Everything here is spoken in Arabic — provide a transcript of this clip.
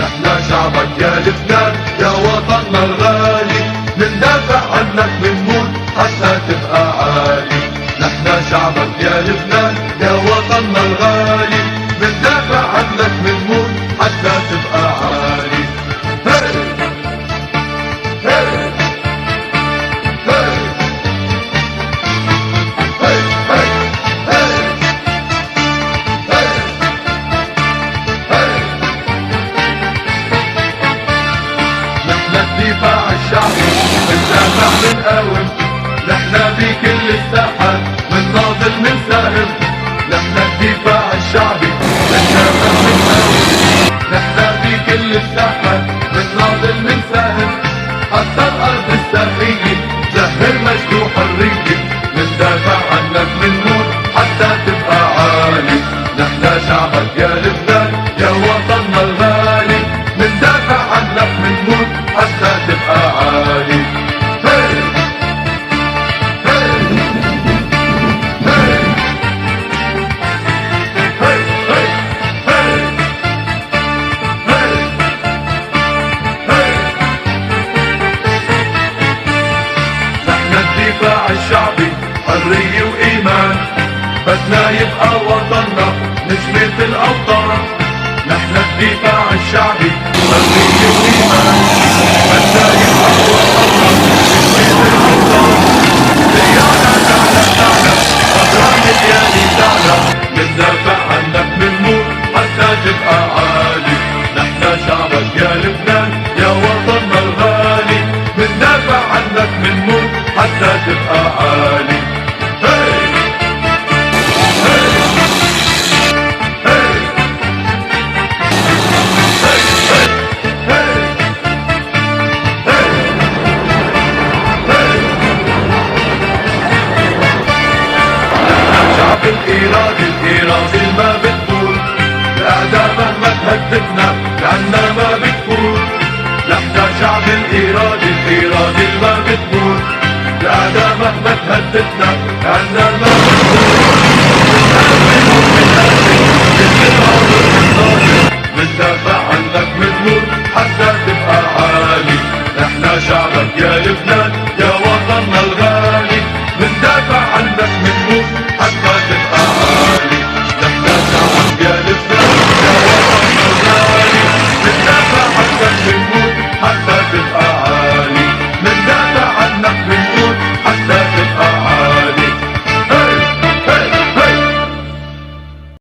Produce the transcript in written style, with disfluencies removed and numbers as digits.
نحن شعبك يا لبنان يا وطننا الغالي، مندافع عنك منموت حتى تبقى عالي. نحن شعبك يا لبنان يا وطننا الغالي، مندافع عنك منموت حتى تبقى عالي. الدفاع الشعبي بندافع بنقاوم، نحن بكل الساحات من ناضل منساهم. نحن الدفاع الشعبي بندافع بنقاوم، نحن بكل الساحات من ناضل منساهم. حتى الأرض الساحية زهر مجد وحرية، مندافع عنك منموت حتى تبقى عالي. نحن شعبك يا لبنان يا وطننا الغالي، مندافع عنك منموت حتى تبقى عالي. نحن الدفاع الشعبي حرية وإيمان، بدنا يبقى وطننا نجمة الأوطان. نحن الدفاع الشعبي حرية وإيمان، بدنا يبقى وطننا نجمة الأوطان. ديانا تعالى تعالى غدران دياني تعالى، مندافع عنك منموت حتى تبقى عالي. نحن شعبك يا لبنان يا وطننا الغالي، مندافع عنك منموت حتى تبقى عالي. الإرادة ما بتفوت، الأعداء مهما تهددنا لعنا ما بتفوت. نحن شعب الإرادة ما بتفوت، الأعداء مهما تهددنا لعنا ما بتفوت.